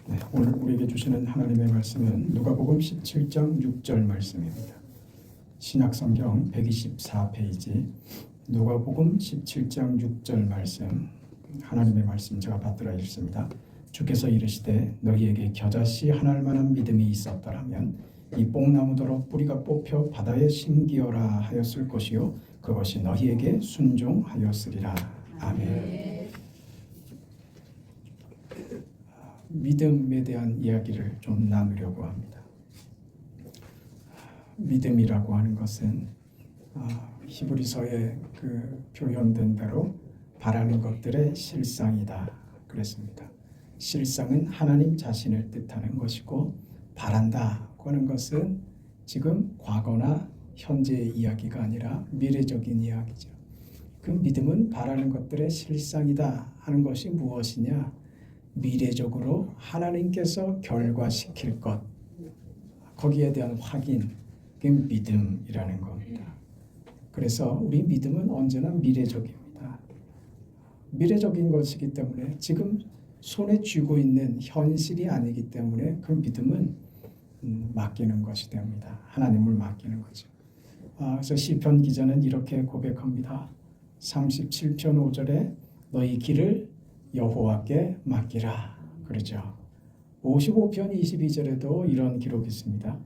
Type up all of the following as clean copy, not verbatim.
네, 오늘 우리에게 주시는 하나님의 말씀은 누가복음 17장 6절 말씀입니다. 신약성경 124페이지 누가복음 17장 6절 말씀, 하나님의 말씀 제가 받들어 읽습니다. 주께서 이르시되 너희에게 겨자씨 하나할 만한 믿음이 있었더라면 이 뽕나무더러 뿌리가 뽑혀 바다에 심기어라 하였을 것이요 그것이 너희에게 순종하였으리라. 아멘. 믿음에 대한 이야기를 좀 나누려고 합니다. 믿음이라고 하는 것은 히브리서에 그 표현된 대로 바라는 것들의 실상이다 그랬습니다. 실상은 하나님 자신을 뜻하는 것이고 바란다고 하는 것은 지금 과거나 현재의 이야기가 아니라 미래적인 이야기죠. 그 믿음은 바라는 것들의 실상이다 하는 것이 무엇이냐? 미래적으로 하나님께서 결과시킬 것, 거기에 대한 확인, 그게 믿음이라는 겁니다. 그래서 우리 믿음은 언제나 미래적입니다. 미래적인 것이기 때문에 지금 손에 쥐고 있는 현실이 아니기 때문에 그 믿음은 맡기는 것이 됩니다. 하나님을 맡기는 거죠. 그래서 시편 기자는 이렇게 고백합니다. 37편 5절에 너희 길을 여호와께 맡기라 그러죠. 55편 22절에도 이런 기록이 있습니다.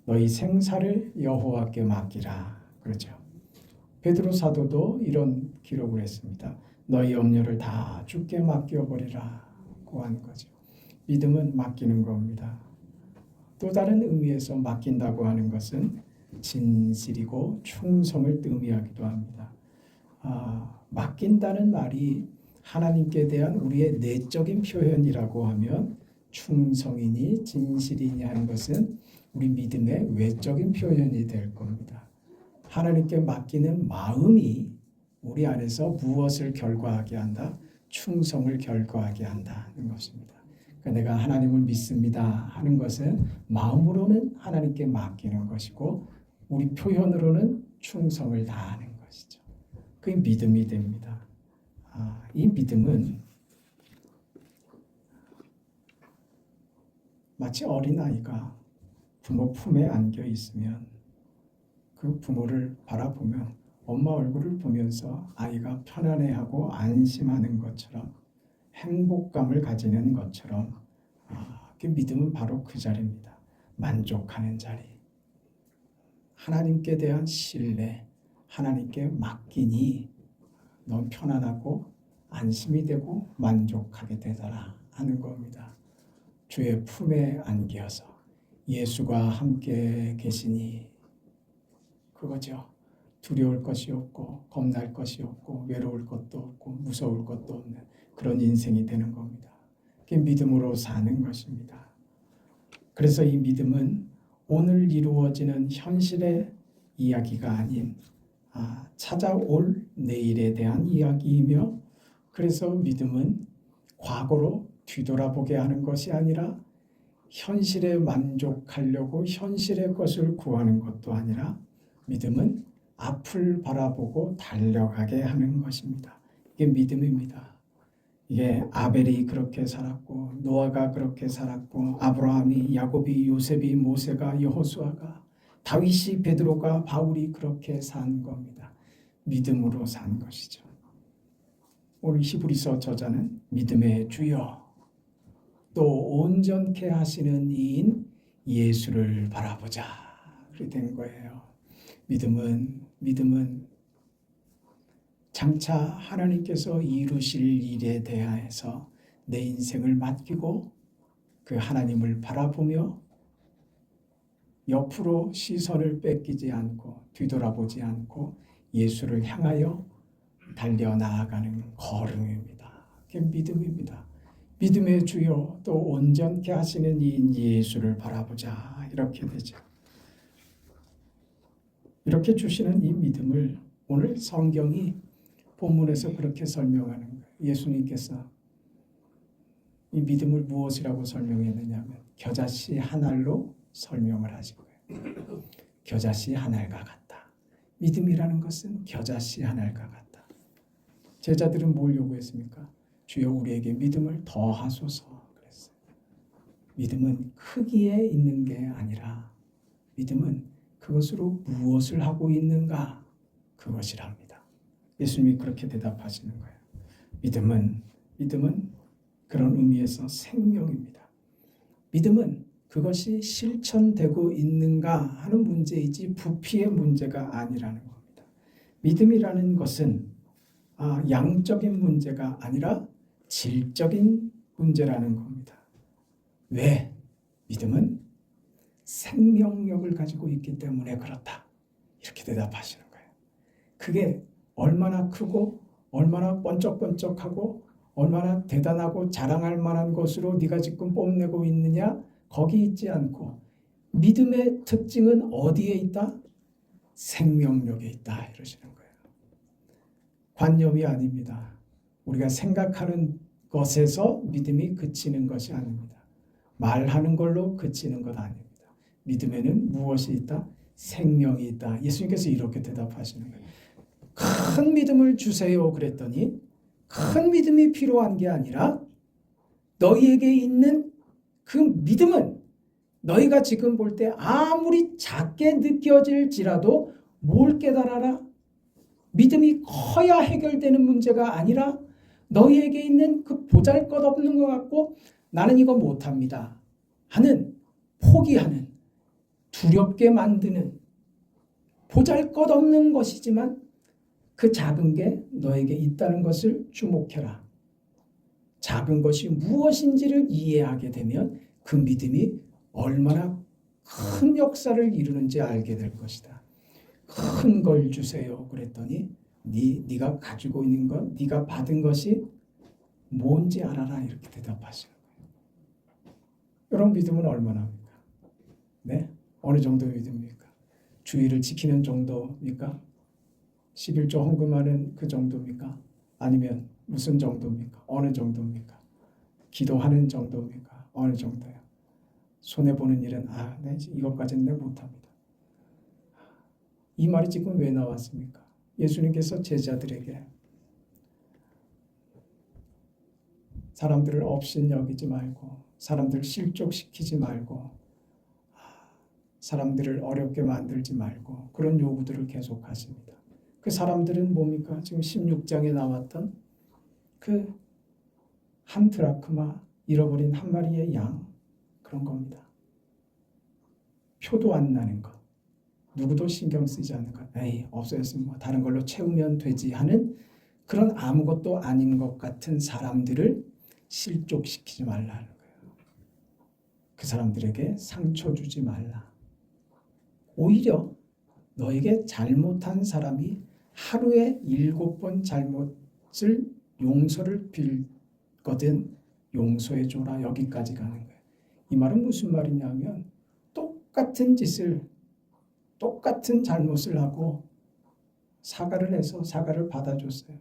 너희 생사를 여호와께 맡기라 그러죠. 베드로 사도도 이런 기록을 했습니다. 너희 염려를 다 주께 맡겨버리라고 하는 거죠. 믿음은 맡기는 겁니다. 또 다른 의미에서 맡긴다고 하는 것은 진실이고 충성을 의미하기도 합니다. 맡긴다는 말이 하나님께 대한 우리의 내적인 표현이라고 하면 충성이니 진실이니 하는 것은 우리 믿음의 외적인 표현이 될 겁니다. 하나님께 맡기는 마음이 우리 안에서 무엇을 결과하게 한다? 충성을 결과하게 한다는 것입니다. 그러니까 내가 하나님을 믿습니다 하는 것은 마음으로는 하나님께 맡기는 것이고 우리 표현으로는 충성을 다하는 것이죠. 그게 믿음이 됩니다. 이 믿음은 마치 어린아이가 부모 품에 안겨 있으면 그 부모를 바라보면 엄마 얼굴을 보면서 아이가 편안해하고 안심하는 것처럼 행복감을 가지는 것처럼 그 믿음은 바로 그 자리입니다. 만족하는 자리. 하나님께 대한 신뢰, 하나님께 맡기니 너무 편안하고 안심이 되고 만족하게 되더라 하는 겁니다. 주의 품에 안겨서 예수가 함께 계시니 그거죠. 두려울 것이 없고 겁날 것이 없고 외로울 것도 없고 무서울 것도 없는 그런 인생이 되는 겁니다. 그게 믿음으로 사는 것입니다. 그래서 이 믿음은 오늘 이루어지는 현실의 이야기가 아닌 찾아올 내일에 대한 이야기이며 그래서 믿음은 과거로 뒤돌아보게 하는 것이 아니라 현실에 만족하려고 현실의 것을 구하는 것도 아니라 믿음은 앞을 바라보고 달려가게 하는 것입니다. 이게 믿음입니다. 이게 아벨이 그렇게 살았고 노아가 그렇게 살았고 아브라함이 야곱이 요셉이 모세가 여호수아가 다윗이 베드로가 바울이 그렇게 산 겁니다. 믿음으로 산 것이죠. 오늘 히브리서 저자는 믿음의 주여 또 온전케 하시는 이인 예수를 바라보자 그렇게 된 거예요. 믿음은 장차 하나님께서 이루실 일에 대하여서 내 인생을 맡기고 그 하나님을 바라보며 옆으로 시선을 뺏기지 않고 뒤돌아보지 않고 예수를 향하여 달려나아가는 걸음입니다. 그게 믿음입니다. 믿음의 주요 또 온전케 하시는 이인 예수를 바라보자 이렇게 되죠. 이렇게 주시는 이 믿음을 오늘 성경이 본문에서 그렇게 설명하는 거예요. 예수님께서 이 믿음을 무엇이라고 설명했느냐면 겨자씨 한 알로 설명을 하신 거예요. 겨자씨 한 알과 같다. 믿음이라는 것은 겨자씨 한 알과 같다. 제자들은 뭘 요구했습니까? 주여 우리에게 믿음을 더하소서 그랬어요. 믿음은 크기에 있는 게 아니라 믿음은 그것으로 무엇을 하고 있는가 그것이랍니다. 예수님이 그렇게 대답하시는 거예요. 믿음은 그런 의미에서 생명입니다. 믿음은 그것이 실천되고 있는가 하는 문제이지 부피의 문제가 아니라는 겁니다. 믿음이라는 것은 양적인 문제가 아니라 질적인 문제라는 겁니다. 왜? 믿음은 생명력을 가지고 있기 때문에 그렇다. 이렇게 대답하시는 거예요. 그게 얼마나 크고 얼마나 번쩍번쩍하고 얼마나 대단하고 자랑할 만한 것으로 네가 지금 뽐내고 있느냐? 거기 있지 않고 믿음의 특징은 어디에 있다? 생명력에 있다. 이러시는 거예요. 관념이 아닙니다. 우리가 생각하는 것에서 믿음이 그치는 것이 아닙니다. 말하는 걸로 그치는 것 아닙니다. 믿음에는 무엇이 있다? 생명이 있다. 예수님께서 이렇게 대답하시는 거예요. 큰 믿음을 주세요 그랬더니 큰 믿음이 필요한 게 아니라 너희에게 있는 그 믿음은 너희가 지금 볼 때 아무리 작게 느껴질지라도 뭘 깨달아라? 믿음이 커야 해결되는 문제가 아니라 너희에게 있는 그 보잘것없는 것 같고 나는 이거 못합니다 하는 포기하는 두렵게 만드는 보잘것없는 것이지만 그 작은 게 너에게 있다는 것을 주목해라. 작은 것이 무엇인지를 이해하게 되면 그 믿음이 얼마나 큰 역사를 이루는지 알게 될 것이다. 큰 걸 주세요 그랬더니 네가 가지고 있는 것, 네가 받은 것이 뭔지 알아라 이렇게 대답하시는 거예요. 여러분 믿음은 얼마나 합니까? 네? 어느 정도 믿음입니까? 주의를 지키는 정도입니까? 11조 헌금하는 그 정도입니까? 아니면 무슨 정도입니까? 어느 정도입니까? 기도하는 정도입니까? 어느 정도요? 손해보는 일은 네, 이것까지는 내가 못합니다. 이 말이 지금 왜 나왔습니까? 예수님께서 제자들에게 사람들을 업신여기지 말고 사람들을 실족시키지 말고 사람들을 어렵게 만들지 말고 그런 요구들을 계속 하십니다. 그 사람들은 뭡니까? 지금 16장에 나왔던 그 한 드라크마 잃어버린 한 마리의 양 그런 겁니다. 표도 안 나는 것. 누구도 신경 쓰지 않는 것. 에이 없어졌으면 뭐 다른 걸로 채우면 되지 하는 그런 아무것도 아닌 것 같은 사람들을 실족시키지 말라는 거예요. 그 사람들에게 상처 주지 말라. 오히려 너에게 잘못한 사람이 하루에 7번 잘못을 용서를 빌거든 용서해 줘라. 여기까지 가는 거예요. 이 말은 무슨 말이냐면 똑같은 짓을 똑같은 잘못을 하고 사과를 해서 사과를 받아줬어요.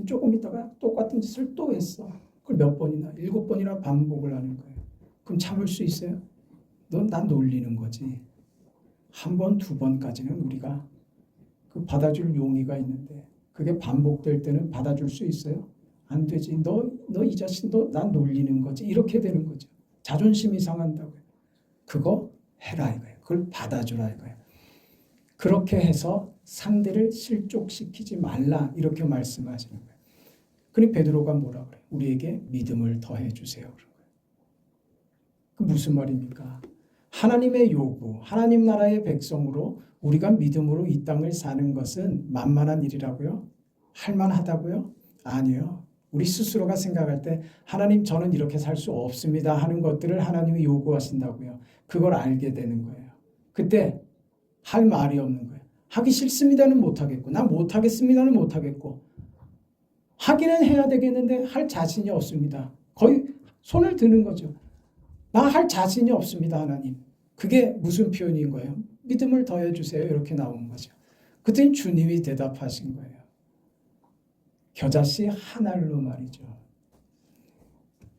조금 있다가 똑같은 짓을 또 했어. 그걸 몇 번이나 7번이나 반복을 하는 거예요. 그럼 참을 수 있어요? 넌 나 놀리는 거지. 한 번, 두 번까지는 우리가 그 받아줄 용의가 있는데 그게 반복될 때는 받아줄 수 있어요? 안 되지. 너 이 자식 너 난 놀리는 거지. 이렇게 되는 거죠. 자존심이 상한다고요. 그거 해라 이거예요. 그걸 받아주라 이거예요. 그렇게 해서 상대를 실족시키지 말라 이렇게 말씀하시는 거예요. 그러니 베드로가 뭐라 그래요? 우리에게 믿음을 더해 주세요. 그런 거예요. 그 무슨 말입니까? 하나님의 요구, 하나님 나라의 백성으로 우리가 믿음으로 이 땅을 사는 것은 만만한 일이라고요? 할만하다고요? 아니요. 우리 스스로가 생각할 때 하나님 저는 이렇게 살 수 없습니다 하는 것들을 하나님이 요구하신다고요. 그걸 알게 되는 거예요. 그때 할 말이 없는 거예요. 하기 싫습니다는 못하겠고 난 못하겠습니다는 못하겠고 하기는 해야 되겠는데 할 자신이 없습니다. 거의 손을 드는 거죠. 나 할 자신이 없습니다 하나님. 그게 무슨 표현인 거예요? 믿음을 더해 주세요 이렇게 나온 거죠. 그랬더니 주님이 대답하신 거예요. 겨자씨 한 알로 말이죠.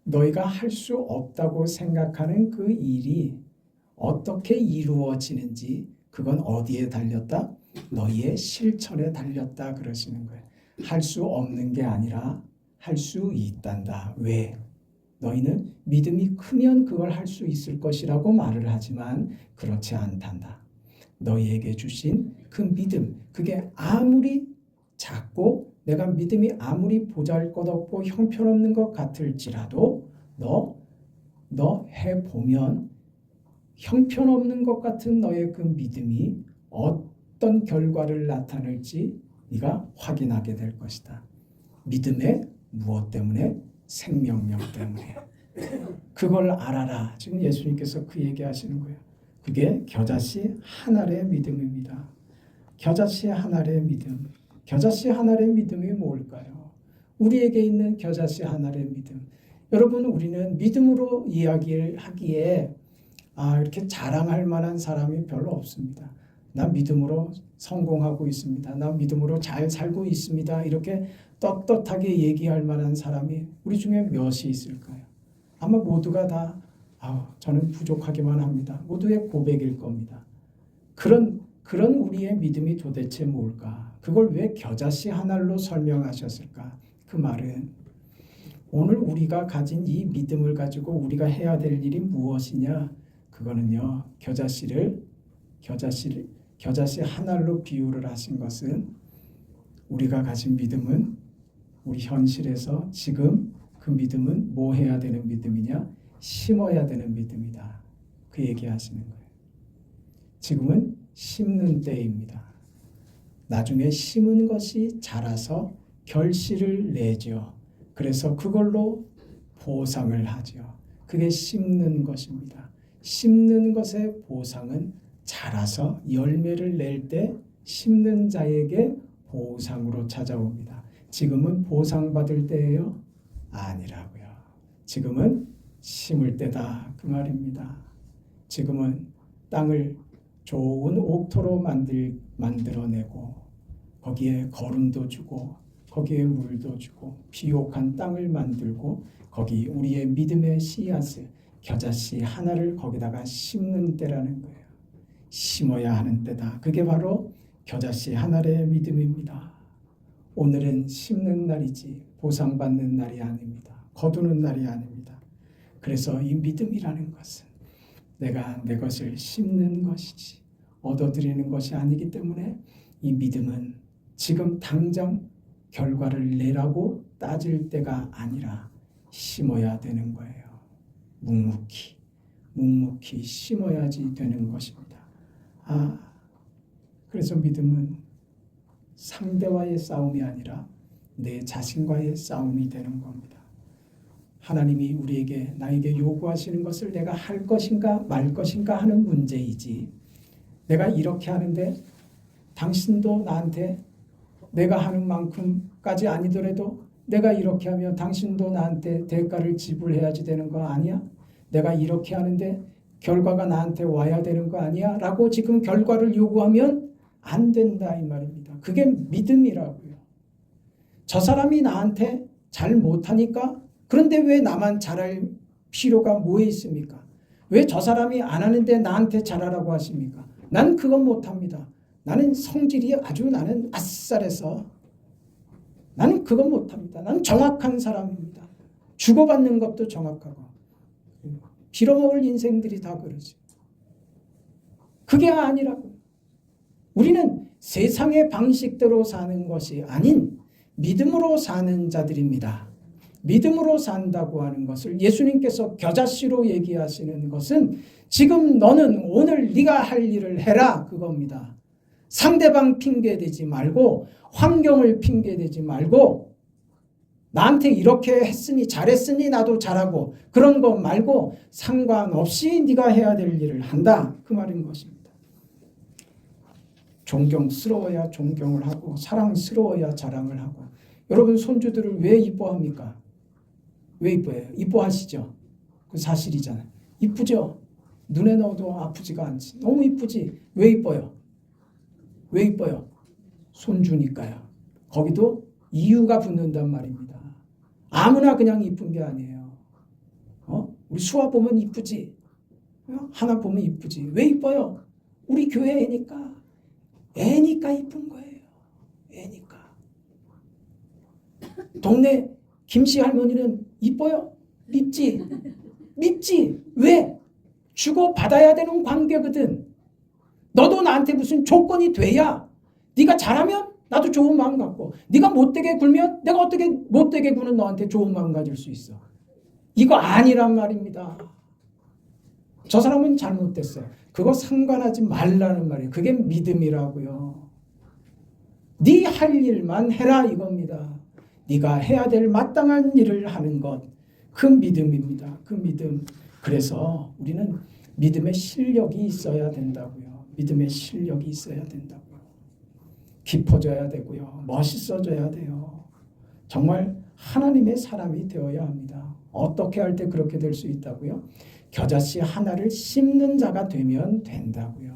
너희가 할 수 없다고 생각하는 그 일이 어떻게 이루어지는지 그건 어디에 달렸다? 너희의 실천에 달렸다 그러시는 거예요. 할 수 없는 게 아니라 할 수 있단다. 왜? 너희는 믿음이 크면 그걸 할 수 있을 것이라고 말을 하지만 그렇지 않단다. 너희에게 주신 그 믿음, 그게 아무리 작고 내가 믿음이 아무리 보잘것없고 형편없는 것 같을지라도 너 해보면 형편없는 것 같은 너의 그 믿음이 어떤 결과를 나타낼지 네가 확인하게 될 것이다. 믿음의 무엇 때문에? 생명력 때문에. 그걸 알아라. 지금 예수님께서 그 얘기하시는 거예요. 그게 겨자씨 한 알의 믿음입니다. 겨자씨 한 알의 믿음. 겨자씨 한 알의 믿음이 뭘까요? 우리에게 있는 겨자씨 한 알의 믿음. 여러분, 우리는 믿음으로 이야기를 하기에 이렇게 자랑할 만한 사람이 별로 없습니다. 나 믿음으로 성공하고 있습니다. 나 믿음으로 잘 살고 있습니다. 이렇게 떳떳하게 얘기할 만한 사람이 우리 중에 몇이 있을까요? 아마 모두가 다 저는 부족하기만 합니다. 모두의 고백일 겁니다. 그런 우리의 믿음이 도대체 뭘까? 그걸 왜 겨자씨 한 알로 설명하셨을까? 그 말은 오늘 우리가 가진 이 믿음을 가지고 우리가 해야 될 일이 무엇이냐? 그거는요, 겨자씨 한 알로 비유를 하신 것은 우리가 가진 믿음은 우리 현실에서 지금 그 믿음은 뭐 해야 되는 믿음이냐? 심어야 되는 믿음이다. 그 얘기하시는 거예요. 지금은 심는 때입니다. 나중에 심은 것이 자라서 결실을 내죠. 그래서 그걸로 보상을 하죠. 그게 심는 것입니다. 심는 것의 보상은 자라서 열매를 낼 때 심는 자에게 보상으로 찾아옵니다. 지금은 보상받을 때예요? 아니라고요. 지금은 심을 때다 그 말입니다. 지금은 땅을 좋은 옥토로 만들어내고 거기에 거름도 주고 거기에 물도 주고 비옥한 땅을 만들고 거기 우리의 믿음의 씨앗을 겨자씨 하나를 거기다가 심는 때라는 거예요. 심어야 하는 때다. 그게 바로 겨자씨 하나의 믿음입니다. 오늘은 심는 날이지 보상받는 날이 아닙니다. 거두는 날이 아닙니다. 그래서 이 믿음이라는 것은 내가 내 것을 심는 것이지 얻어들이는 것이 아니기 때문에 이 믿음은 지금 당장 결과를 내라고 따질 때가 아니라 심어야 되는 거예요. 묵묵히 심어야지 되는 것입니다. 그래서 믿음은 상대와의 싸움이 아니라 내 자신과의 싸움이 되는 겁니다. 하나님이 나에게 요구하시는 것을 내가 할 것인가 말 것인가 하는 문제이지, 내가 이렇게 하는데 당신도 나한테 내가 하는 만큼까지 아니더라도 내가 이렇게 하면 당신도 나한테 대가를 지불해야지 되는 거 아니야? 내가 이렇게 하는데 결과가 나한테 와야 되는 거 아니야? 라고 지금 결과를 요구하면 안 된다 이 말입니다. 그게 믿음이라고요. 저 사람이 나한테 잘 못하니까, 그런데 왜 나만 잘할 필요가 뭐에 있습니까? 왜 저 사람이 안 하는데 나한테 잘하라고 하십니까? 난 그건 못합니다. 나는 성질이 나는 아싸래서 나는 그건 못합니다. 나는 정확한 사람입니다. 주고받는 것도 정확하고 빌어먹을 인생들이 다 그러지. 그게 아니라고. 우리는 세상의 방식대로 사는 것이 아닌 믿음으로 사는 자들입니다. 믿음으로 산다고 하는 것을 예수님께서 겨자씨로 얘기하시는 것은 지금 너는 오늘 네가 할 일을 해라 그겁니다. 상대방 핑계대지 말고 환경을 핑계대지 말고 나한테 이렇게 했으니 잘했으니 나도 잘하고 그런 거 말고 상관없이 네가 해야 될 일을 한다 그 말인 것입니다. 존경스러워야 존경을 하고 사랑스러워야 자랑을 하고. 여러분 손주들을 왜 이뻐합니까? 왜 이뻐해요? 이뻐하시죠? 그 사실이잖아요. 이쁘죠? 눈에 넣어도 아프지가 않지. 너무 이쁘지? 왜 이뻐요? 왜 이뻐요? 손주니까요. 거기도 이유가 붙는단 말입니다. 아무나 그냥 이쁜 게 아니에요. 우리 수아 보면 이쁘지? 하나 보면 이쁘지? 왜 이뻐요? 우리 교회 애니까. 애니까 이쁜 거예요. 애니까. 동네 김씨 할머니는 이뻐요? 믿지. 믿지. 왜? 주고 받아야 되는 관계거든. 너도 나한테 무슨 조건이 돼야 네가 잘하면 나도 좋은 마음 갖고 네가 못되게 굴면 내가 어떻게 못되게 구는 너한테 좋은 마음 가질 수 있어. 이거 아니란 말입니다. 저 사람은 잘못됐어요. 그거 상관하지 말라는 말이에요. 그게 믿음이라고요. 네 할 일만 해라 이겁니다. 네가 해야 될 마땅한 일을 하는 것. 그 믿음입니다. 그 믿음. 그래서 우리는 믿음의 실력이 있어야 된다고요. 믿음의 실력이 있어야 된다고요. 깊어져야 되고요. 멋있어져야 돼요. 정말 하나님의 사람이 되어야 합니다. 어떻게 할 때 그렇게 될 수 있다고요? 겨자씨 하나를 씹는 자가 되면 된다고요.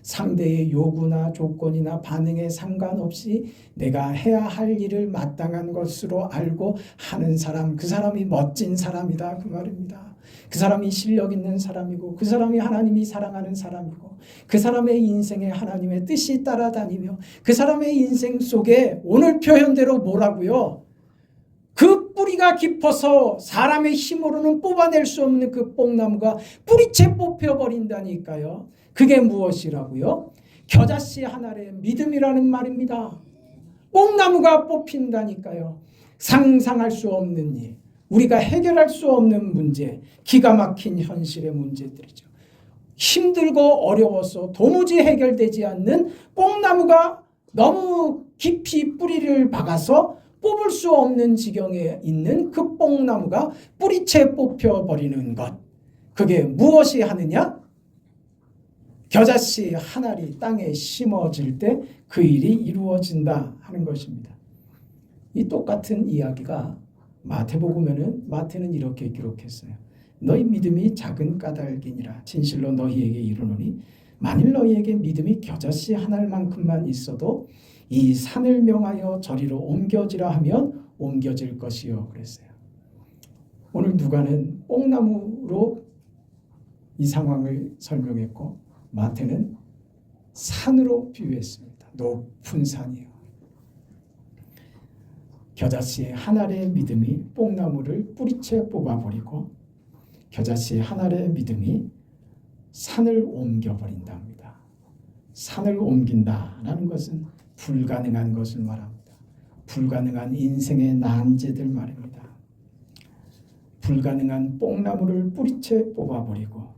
상대의 요구나 조건이나 반응에 상관없이 내가 해야 할 일을 마땅한 것으로 알고 하는 사람, 그 사람이 멋진 사람이다 그 말입니다. 그 사람이 실력 있는 사람이고 그 사람이 하나님이 사랑하는 사람이고 그 사람의 인생에 하나님의 뜻이 따라다니며 그 사람의 인생 속에 오늘 표현대로 뭐라고요? 그 뿌리가 깊어서 사람의 힘으로는 뽑아낼 수 없는 그 뽕나무가 뿌리채 뽑혀버린다니까요. 그게 무엇이라고요? 겨자씨 하나의 믿음이라는 말입니다. 뽕나무가 뽑힌다니까요. 상상할 수 없는 일, 우리가 해결할 수 없는 문제, 기가 막힌 현실의 문제들이죠. 힘들고 어려워서 도무지 해결되지 않는 뽕나무가 너무 깊이 뿌리를 박아서 뽑을 수 없는 지경에 있는 그 뽕나무가 뿌리채 뽑혀버리는 것. 그게 무엇이 하느냐? 겨자씨 한 알이 땅에 심어질 때 그 일이 이루어진다 하는 것입니다. 이 똑같은 이야기가 마태복음에는 마태는 이렇게 기록했어요. 너희 믿음이 작은 까닭이니라 진실로 너희에게 이르노니 만일 너희에게 믿음이 겨자씨 한 알만큼만 있어도 이 산을 명하여 저리로 옮겨지라 하면 옮겨질 것이요 그랬어요. 오늘 누가는 뽕나무로 이 상황을 설명했고 마태는 산으로 비유했습니다. 높은 산이요. 겨자씨 한 알의 믿음이 뽕나무를 뿌리채 뽑아버리고 겨자씨 한 알의 믿음이 산을 옮겨버린답니다. 산을 옮긴다라는 것은 불가능한 것을 말합니다. 불가능한 인생의 난제들 말입니다. 불가능한 뽕나무를 뿌리채 뽑아버리고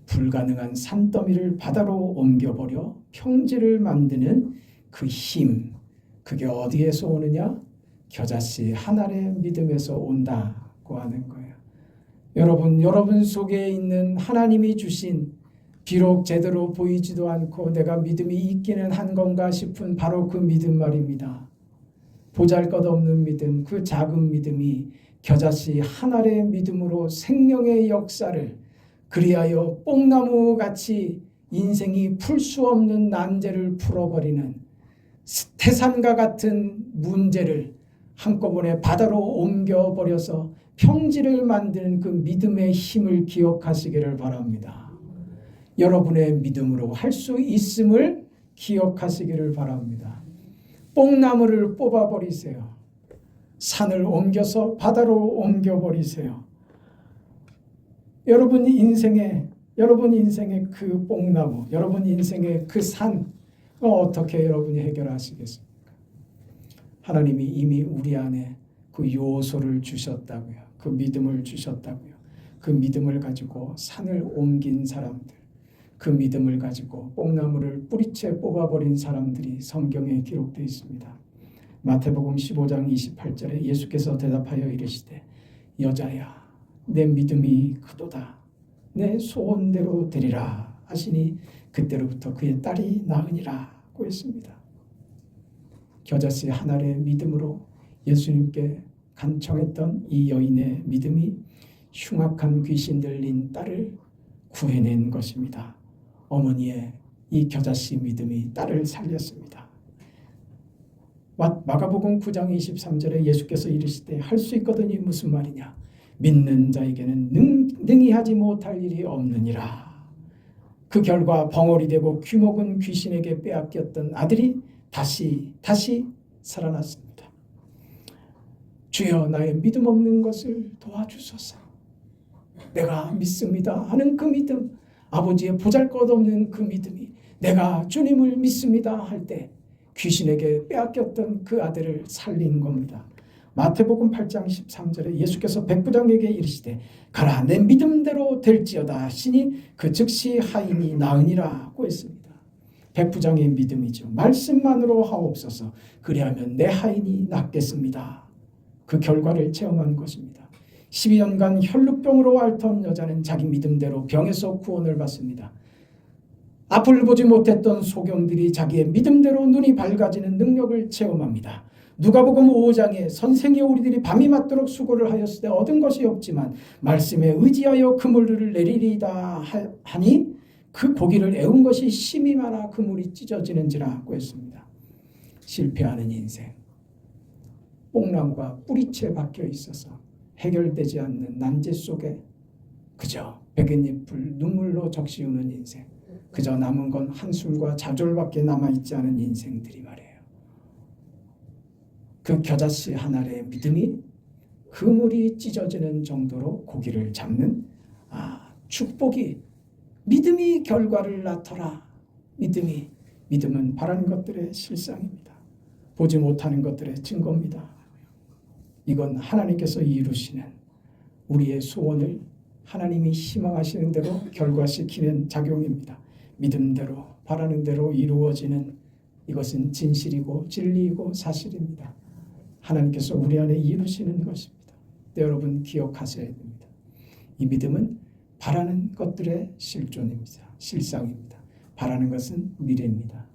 불가능한 산더미를 바다로 옮겨버려 평지를 만드는 그 힘, 그게 어디에서 오느냐? 겨자씨 한 알의 믿음에서 온다고 하는 거예요. 여러분 속에 있는 하나님이 주신 비록 제대로 보이지도 않고 내가 믿음이 있기는 한 건가 싶은 바로 그 믿음 말입니다. 보잘것없는 믿음, 그 작은 믿음이 겨자씨 한 알의 믿음으로 생명의 역사를 그리하여 뽕나무같이 인생이 풀 수 없는 난제를 풀어버리는 태산과 같은 문제를 한꺼번에 바다로 옮겨버려서 평지를 만드는 그 믿음의 힘을 기억하시기를 바랍니다. 여러분의 믿음으로 할 수 있음을 기억하시기를 바랍니다. 뽕나무를 뽑아버리세요. 산을 옮겨서 바다로 옮겨버리세요. 여러분 인생의 그 뽕나무, 여러분 인생의 그 산, 어떻게 여러분이 해결하시겠습니까? 하나님이 이미 우리 안에 그 요소를 주셨다고요. 그 믿음을 주셨다고요. 그 믿음을 가지고 산을 옮긴 사람들, 그 믿음을 가지고 뽕나무를 뿌리채 뽑아버린 사람들이 성경에 기록되어 있습니다. 마태복음 15장 28절에 예수께서 대답하여 이르시되 여자야 내 믿음이 크도다 내 소원대로 되리라 하시니 그때로부터 그의 딸이 나으니라고 했습니다. 겨자씨 한 알의 믿음으로 예수님께 간청했던 이 여인의 믿음이 흉악한 귀신 들린 딸을 구해낸 것입니다. 어머니의 이 겨자씨 믿음이 딸을 살렸습니다. 마가복음 9장 23절에 예수께서 이르시되 할 수 있거든이 무슨 말이냐 믿는 자에게는 능히 하지 못할 일이 없느니라. 그 결과 벙어리 되고 귀먹은 귀신에게 빼앗겼던 아들이 다시 살아났습니다. 주여 나의 믿음 없는 것을 도와주소서. 내가 믿습니다 하는 그 믿음, 아버지의 보잘것없는 그 믿음이 내가 주님을 믿습니다 할 때 귀신에게 빼앗겼던 그 아들을 살린 겁니다. 마태복음 8장 13절에 예수께서 백부장에게 이르시되 가라 내 믿음대로 될지어다 하시니 그 즉시 하인이 나으니라고 했습니다. 백부장의 믿음이죠. 말씀만으로 하옵소서 그리하면 내 하인이 낫겠습니다. 그 결과를 체험한 것입니다. 12년간 혈루병으로 앓던 여자는 자기 믿음대로 병에서 구원을 받습니다. 앞을 보지 못했던 소경들이 자기의 믿음대로 눈이 밝아지는 능력을 체험합니다. 누가복음 5장에 선생이 우리들이 밤이 맞도록 수고를 하였을 때 얻은 것이 없지만 말씀에 의지하여 그물을 내리리다 하니 그 고기를 애운 것이 심히 많아 그물이 찢어지는지라고 했습니다. 실패하는 인생, 뽕나무가 뿌리채 박혀 있어서 해결되지 않는 난제 속에 그저 백엔잎을 눈물로 적시우는 인생, 그저 남은 건 한숨과 좌절밖에 남아있지 않은 인생들이 말이에요. 그 겨자씨 한 알의 믿음이 그물이 찢어지는 정도로 고기를 잡는 축복이, 믿음이 결과를 낳더라. 믿음은 바라는 것들의 실상입니다. 보지 못하는 것들의 증거입니다. 이건 하나님께서 이루시는 우리의 소원을 하나님이 희망하시는 대로 결과시키는 작용입니다. 믿음대로 바라는 대로 이루어지는 이것은 진실이고 진리이고 사실입니다. 하나님께서 우리 안에 이루시는 것입니다. 여러분 기억하셔야 됩니다. 이 믿음은 바라는 것들의 실존입니다. 실상입니다. 바라는 것은 미래입니다.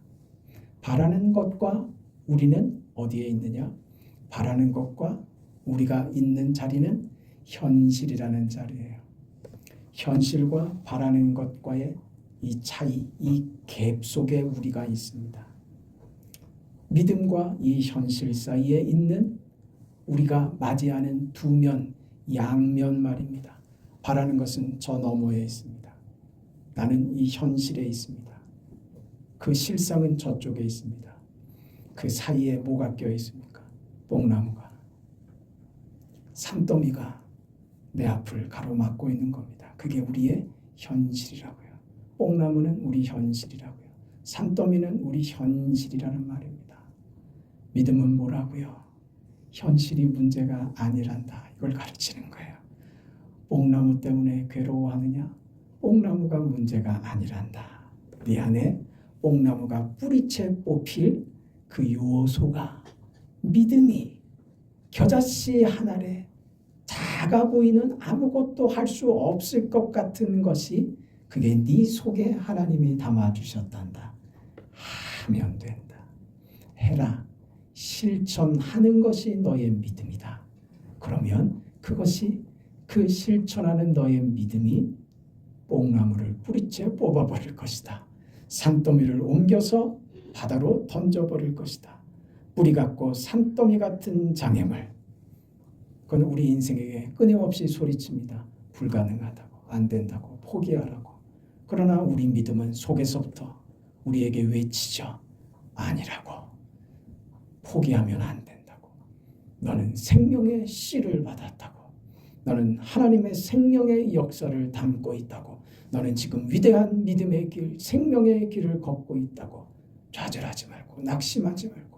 바라는 것과 우리는 어디에 있느냐? 바라는 것과 우리가 있는 자리는 현실이라는 자리예요. 현실과 바라는 것과의 이 차이, 이 갭 속에 우리가 있습니다. 믿음과 이 현실 사이에 있는 우리가 맞이하는 두 면, 양면 말입니다. 바라는 것은 저 너머에 있습니다. 나는 이 현실에 있습니다. 그 실상은 저쪽에 있습니다. 그 사이에 뭐가 껴 있습니까? 뽕나무가, 산더미가 내 앞을 가로막고 있는 겁니다. 그게 우리의 현실이라고요. 뽕나무는 우리 현실이라고요. 산더미는 우리 현실이라는 말입니다. 믿음은 뭐라고요? 현실이 문제가 아니란다. 이걸 가르치는 거예요. 뽕나무 때문에 괴로워하느냐? 뽕나무가 문제가 아니란다. 네 안에 뽕나무가 뿌리채 뽑힐 그 요소가 믿음이 겨자씨 한 알에 작아 보이는 아무것도 할 수 없을 것 같은 것이 그게 네 속에 하나님이 담아주셨단다. 하면 된다. 해라. 실천하는 것이 너의 믿음이다. 그러면 그것이 그 실천하는 너의 믿음이 뽕나무를 뿌리채 뽑아버릴 것이다. 산더미를 옮겨서 바다로 던져버릴 것이다. 뿌리 같고 산더미 같은 장애물, 그건 우리 인생에게 끊임없이 소리칩니다. 불가능하다고, 안 된다고, 포기하라고. 그러나 우리 믿음은 속에서부터 우리에게 외치죠. 아니라고. 포기하면 안 된다고. 너는 생명의 씨를 받았다고. 너는 하나님의 생명의 역사를 담고 있다고. 너는 지금 위대한 믿음의 길, 생명의 길을 걷고 있다고. 좌절하지 말고 낙심하지 말고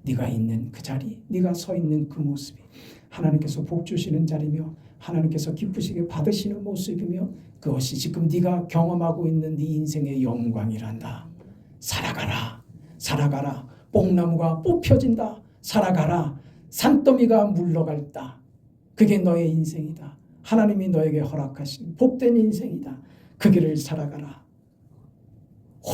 네가 있는 그 자리, 네가 서 있는 그 모습이 하나님께서 복 주시는 자리며 하나님께서 기쁘시게 받으시는 모습이며 그것이 지금 네가 경험하고 있는 네 인생의 영광이란다. 살아가라. 살아가라. 뽕나무가 뽑혀진다. 살아가라. 산더미가 물러갈다. 그게 너의 인생이다. 하나님이 너에게 허락하신 복된 인생이다. 그 길을 살아가라.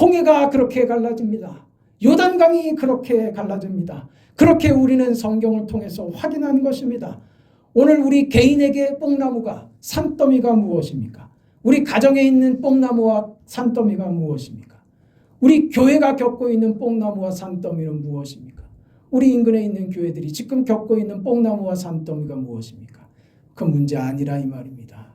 홍해가 그렇게 갈라집니다. 요단강이 그렇게 갈라집니다. 그렇게 우리는 성경을 통해서 확인한 것입니다. 오늘 우리 개인에게 뽕나무가, 산더미가 무엇입니까? 우리 가정에 있는 뽕나무와 산더미가 무엇입니까? 우리 교회가 겪고 있는 뽕나무와 산더미는 무엇입니까? 우리 인근에 있는 교회들이 지금 겪고 있는 뽕나무와 산더미가 무엇입니까? 그 문제 아니라 이 말입니다.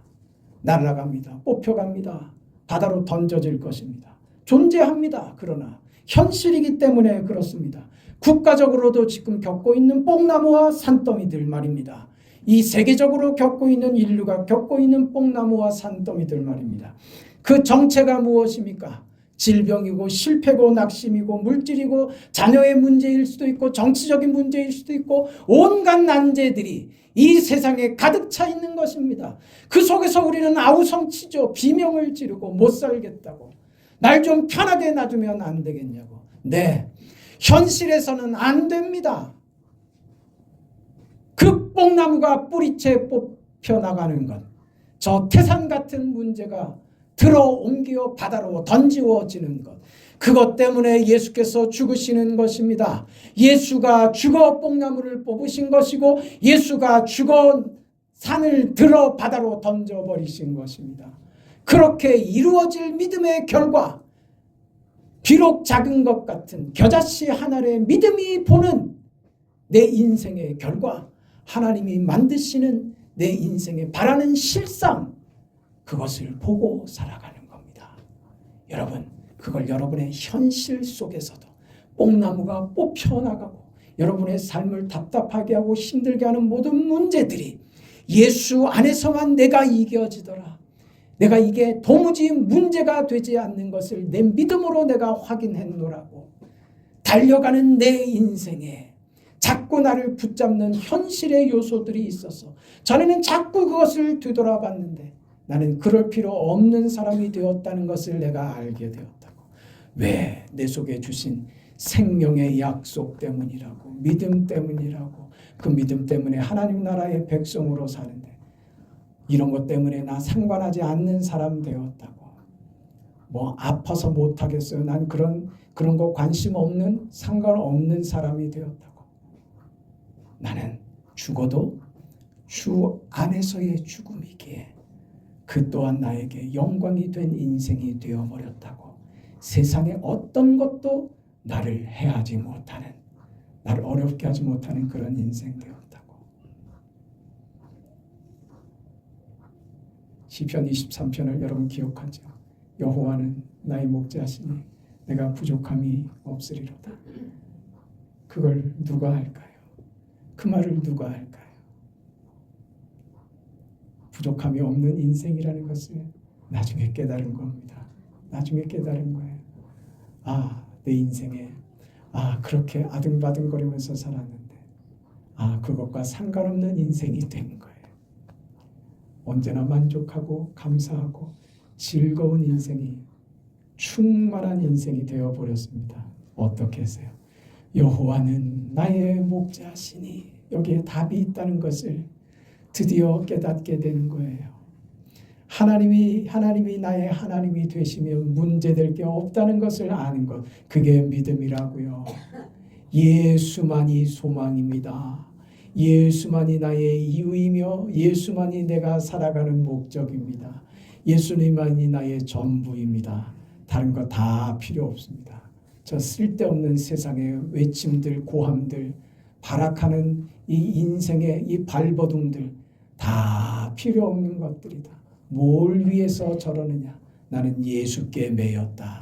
날아갑니다. 뽑혀갑니다. 바다로 던져질 것입니다. 존재합니다. 그러나 현실이기 때문에 그렇습니다. 국가적으로도 지금 겪고 있는 뽕나무와 산더미들 말입니다. 이 세계적으로 겪고 있는 인류가 겪고 있는 뽕나무와 산더미들 말입니다. 그 정체가 무엇입니까? 질병이고 실패고 낙심이고 물질이고 자녀의 문제일 수도 있고 정치적인 문제일 수도 있고 온갖 난제들이 이 세상에 가득 차 있는 것입니다. 그 속에서 우리는 아우성치죠. 비명을 지르고 못 살겠다고. 날 좀 편하게 놔두면 안 되겠냐고. 네, 현실에서는 안 됩니다. 그 뽕나무가 뿌리채 뽑혀나가는 것, 저 태산 같은 문제가 들어 옮겨 바다로 던지워지는 것, 그것 때문에 예수께서 죽으시는 것입니다. 예수가 죽어 뽕나무를 뽑으신 것이고 예수가 죽어 산을 들어 바다로 던져버리신 것입니다. 그렇게 이루어질 믿음의 결과, 비록 작은 것 같은 겨자씨 한 알의 믿음이 보는 내 인생의 결과, 하나님이 만드시는 내 인생에 바라는 실상, 그것을 보고 살아가는 겁니다. 여러분, 그걸 여러분의 현실 속에서도 뽕나무가 뽑혀나가고 여러분의 삶을 답답하게 하고 힘들게 하는 모든 문제들이 예수 안에서만 내가 이겨지더라, 내가 이게 도무지 문제가 되지 않는 것을 내 믿음으로 내가 확인했노라고 달려가는 내 인생에 자꾸 나를 붙잡는 현실의 요소들이 있어서 전에는 자꾸 그것을 뒤돌아봤는데 나는 그럴 필요 없는 사람이 되었다는 것을 내가 알게 되었다고. 왜? 내 속에 주신 생명의 약속 때문이라고, 믿음 때문이라고. 그 믿음 때문에 하나님 나라의 백성으로 사는데 이런 것 때문에 나 상관하지 않는 사람 되었다고. 뭐 아파서 못하겠어요. 난 그런 거 관심 없는, 상관없는 사람이 되었다고. 나는 죽어도 주 안에서의 죽음이기에 그 또한 나에게 영광이 된 인생이 되어버렸다고. 세상의 어떤 것도 나를 해하지 못하는, 나를 어렵게 하지 못하는 그런 인생 되었다고. 시편 23편을 여러분 기억하죠? 여호와는 나의 목자시니 내가 부족함이 없으리로다. 그걸 누가 할까요? 그 말을 누가 할까요? 부족함이 없는 인생이라는 것을 나중에 깨달은 겁니다. 나중에 깨달은 거예요. 아, 내 인생에 그렇게 아등바등거리면서 살았는데 그것과 상관없는 인생이 된 거예요. 언제나 만족하고 감사하고 즐거운 인생이, 충만한 인생이 되어버렸습니다. 어떻게 하세요? 여호와는 나의 목자시니, 여기에 답이 있다는 것을 드디어 깨닫게 되는 거예요. 하나님이 나의 하나님이 되시면 문제될 게 없다는 것을 아는 것, 그게 믿음이라고요. 예수만이 소망입니다. 예수만이 나의 이유이며 예수만이 내가 살아가는 목적입니다. 예수님만이 나의 전부입니다. 다른 거 다 필요 없습니다. 저 쓸데없는 세상의 외침들, 고함들, 발악하는 이 인생의 이 발버둥들 다 필요 없는 것들이다. 뭘 위해서 저러느냐? 나는 예수께 매였다.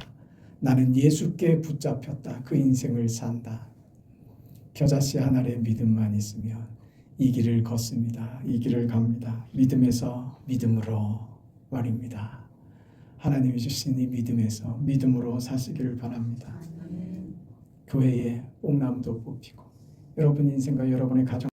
나는 예수께 붙잡혔다. 그 인생을 산다. 겨자씨 한 알의 믿음만 있으면 이 길을 걷습니다. 이 길을 갑니다. 믿음에서 믿음으로 말입니다. 하나님이 주신 이 믿음에서 믿음으로 사시기를 바랍니다. 교회에 뽕나무도 뽑히고 여러분 인생과 여러분의 가정